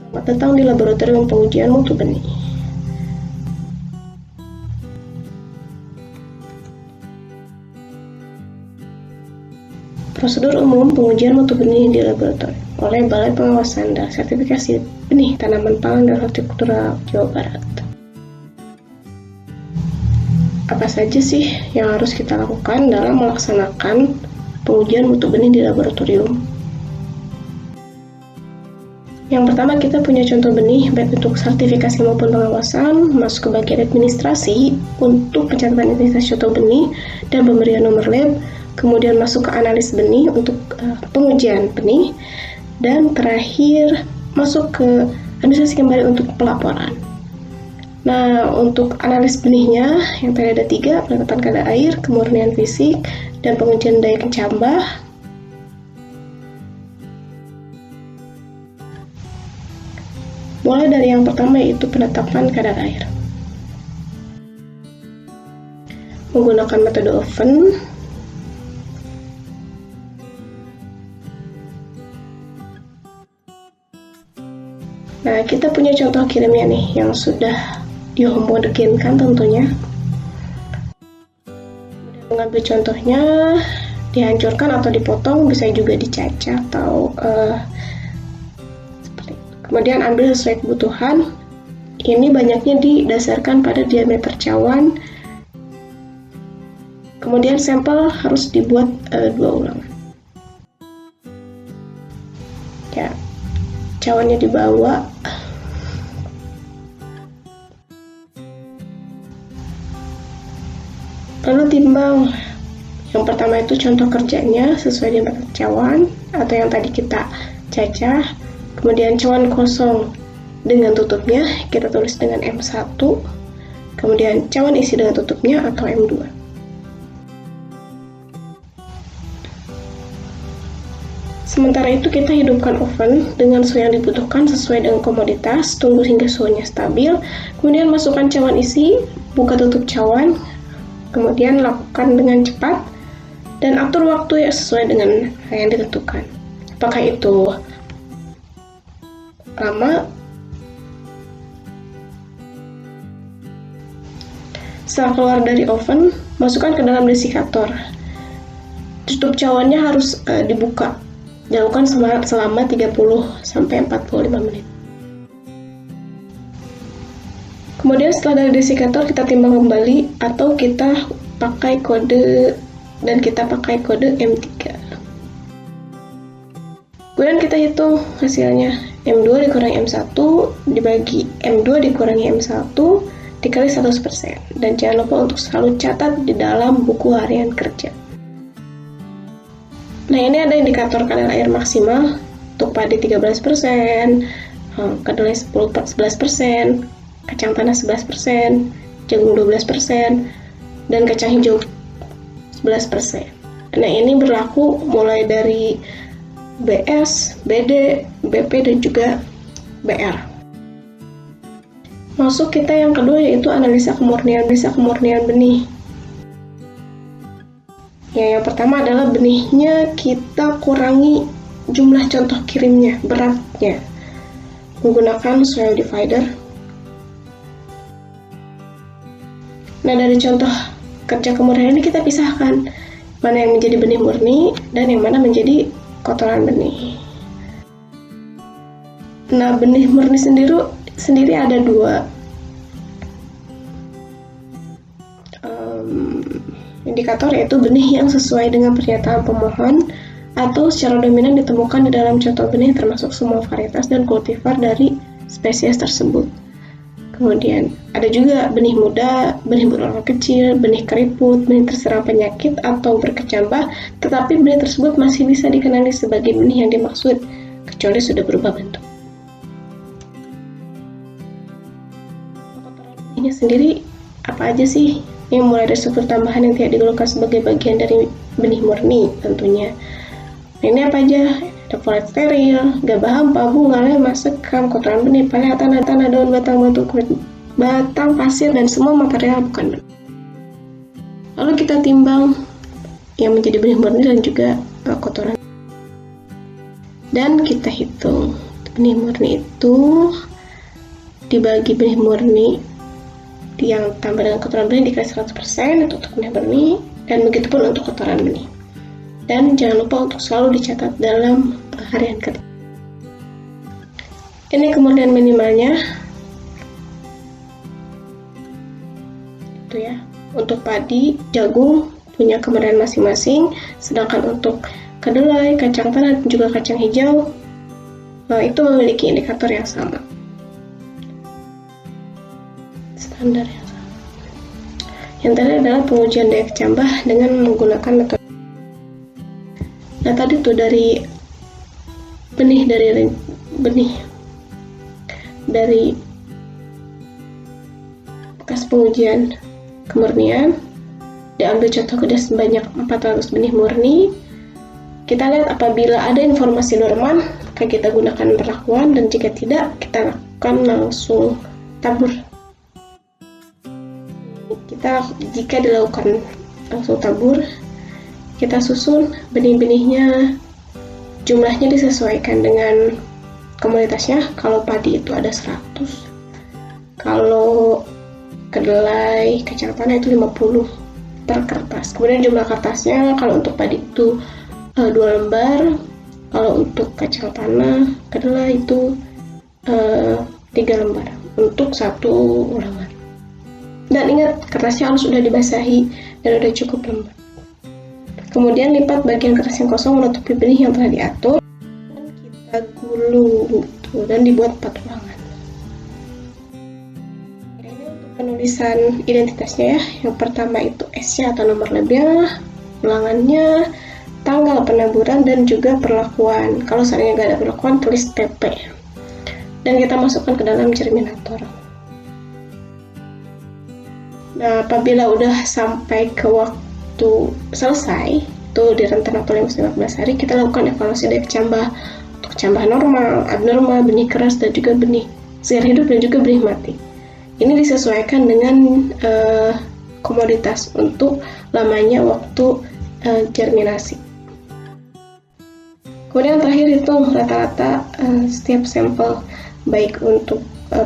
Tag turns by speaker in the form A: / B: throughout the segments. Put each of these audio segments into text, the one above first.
A: Selamat datang di laboratorium pengujian mutu benih. Prosedur umum pengujian mutu benih di laboratorium oleh Balai Pengawasan dan Sertifikasi Benih Tanaman Pangan dan Hortikultura Jawa Barat. Apa saja sih yang harus kita lakukan dalam melaksanakan pengujian mutu benih di laboratorium? Yang pertama, kita punya contoh benih baik untuk sertifikasi maupun pengawasan, masuk ke bagian administrasi untuk pencatatan identitas contoh benih dan pemberian nomor lab, kemudian masuk ke analis benih untuk pengujian benih, dan terakhir masuk ke administrasi kembali untuk pelaporan. Nah, untuk analis benihnya yang tadi ada 3, penetapan kadar air, kemurnian fisik, dan pengujian daya kecambah. Mulai dari yang pertama, yaitu penetapan kadar air. Menggunakan metode oven, nah kita punya contoh kirimnya nih yang sudah dihomogenkan tentunya. Mengambil contohnya, dihancurkan atau dipotong, bisa juga dicacah atau kemudian ambil sesuai kebutuhan. Ini banyaknya didasarkan pada diameter cawan. Kemudian sampel harus dibuat 2 ulangan. Ya, cawannya dibawa. Lalu timbang. Yang pertama itu contoh kerjanya sesuai diameter cawan atau yang tadi kita cacah. Kemudian cawan kosong dengan tutupnya kita tulis dengan M1. Kemudian cawan isi dengan tutupnya atau M2. Sementara itu kita hidupkan oven dengan suhu yang dibutuhkan sesuai dengan komoditas, tunggu hingga suhunya stabil, kemudian masukkan cawan isi, buka tutup cawan, kemudian lakukan dengan cepat, dan atur waktu yang sesuai dengan yang ditentukan. Apakah itu lama? Setelah keluar dari oven, masukkan ke dalam desikator. Tutup cawannya harus dibuka. Dilakukan selama 30-45 menit. Kemudian setelah dari desikator kita timbang kembali atau kita pakai kode M3. Kemudian kita hitung hasilnya. M2 dikurangi M1 dibagi M2 dikurangi M1 dikali 100%. Dan jangan lupa untuk selalu catat di dalam buku harian kerja. Nah, ini ada indikator kadar air maksimal untuk padi 13%, kedelai 11%, kacang tanah 11%, jagung 12%, dan kacang hijau 11%. Nah, ini berlaku mulai dari BS, BD, BP, dan juga BR. Masuk kita yang kedua, yaitu analisa kemurnian benih. Ya, yang pertama adalah benihnya kita kurangi jumlah contoh kirimnya, beratnya, menggunakan soil divider. Nah, dari contoh kerja kemurnian ini kita pisahkan mana yang menjadi benih murni dan yang mana menjadi kotoran benih. Nah, benih murni sendiri ada 2 indikator, yaitu benih yang sesuai dengan pernyataan pemohon atau secara dominan ditemukan di dalam contoh benih termasuk semua varietas dan kultivar dari spesies tersebut. Kemudian ada juga benih muda, benih berulang kecil, benih keriput, benih terserang penyakit atau berkecambah, tetapi benih tersebut masih bisa dikenali sebagai benih yang dimaksud, kecuali sudah berubah bentuk. Benihnya sendiri apa aja sih? Yang mulai dari struktur tambahan yang tidak digolongkan sebagai bagian dari benih murni tentunya. Nah, ini apa aja? Ada folet steril, gabah hampa, bunga, lema, sekam, kotoran benih, palea, tanah, daun, batang, batu, kulit, batang, pasir, dan semua material bukan benih. Lalu kita timbang yang menjadi benih murni dan juga kotoran. Dan kita hitung benih murni itu dibagi benih murni yang tambah dengan kotoran benih dikali 100% untuk benih benih, dan begitu pun untuk kotoran benih. Dan jangan lupa untuk selalu dicatat dalam harian kerja. Ini kemurnian minimalnya. Itu ya. Untuk padi, jagung punya kemurnian masing-masing, sedangkan untuk kedelai, kacang tanah, dan juga kacang hijau itu memiliki indikator yang sama, standar yang sama. Yang terakhir adalah pengujian daya kecambah dengan menggunakan metode. Nah, tadi tuh dari bekas pengujian kemurnian, diambil contoh kerja sebanyak 400 benih murni. Kita lihat apabila ada informasi dorman, maka kita gunakan perlakuan, dan jika tidak, kita lakukan langsung tabur. Jika dilakukan langsung tabur, kita susun benih-benihnya, jumlahnya disesuaikan dengan komoditasnya. Kalau padi itu ada 100, kalau kedelai, kacang tanah itu 50 per kertas. Kemudian jumlah kertasnya, kalau untuk padi itu 2 lembar, kalau untuk kacang tanah, kedelai itu 3 lembar untuk 1 ulangan. Dan ingat, kertasnya harus sudah dibasahi dan sudah cukup lembab. Kemudian lipat bagian kertas yang kosong menutupi benih yang telah diatur, dan kita gulung dan dibuat 4 ulangan. Ini untuk penulisan identitasnya ya. Yang pertama itu S-nya atau nomor lebihnya, ulangannya, tanggal penaburan, dan juga perlakuan. Kalau seandainya nggak ada perlakuan, tulis TP. Dan kita masukkan ke dalam germinator. Nah, apabila udah sampai ke waktu selesai, itu di rentan waktu 15 hari, kita lakukan evaluasi daya kecambah untuk kecambah normal, abnormal, benih keras, dan juga benih segar hidup, dan juga benih mati. Ini disesuaikan dengan komoditas untuk lamanya waktu germinasi. Kemudian terakhir itu rata-rata setiap sampel, baik untuk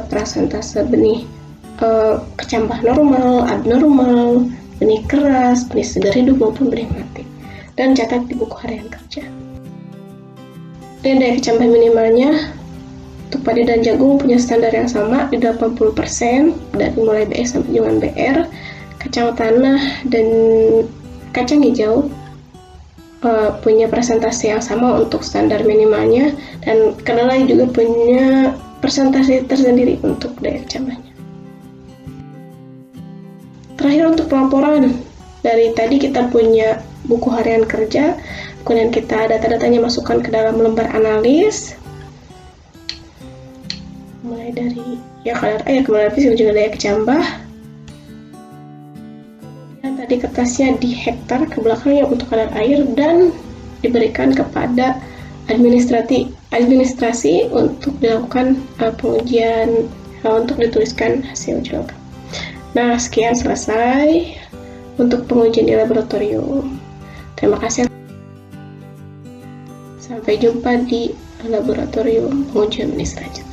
A: persentase benih kecambah normal, abnormal, benih keras, benih segar hidup, maupun benih mati, dan catat di buku harian kerja. Dan daya kecambah minimalnya untuk padi dan jagung punya standar yang sama di 80% dari mulai BR sampai dengan BR. Kacang tanah dan kacang hijau punya presentasi yang sama untuk standar minimalnya, dan kedelai juga punya presentasi tersendiri untuk daya kecambahnya. Terakhir untuk pelaporan, dari tadi kita punya buku harian kerja, kemudian kita data-datanya masukkan ke dalam lembar analis, mulai dari kadar air, kadar api, juga daya kecambah. Tadi kertasnya di hektar ke belakangnya untuk kadar air, dan diberikan kepada administrasi untuk dilakukan pengujian untuk dituliskan hasil uji lengkap. Nah, sekian selesai untuk pengujian di laboratorium. Terima kasih. Sampai jumpa di laboratorium pengujian benih selanjutnya.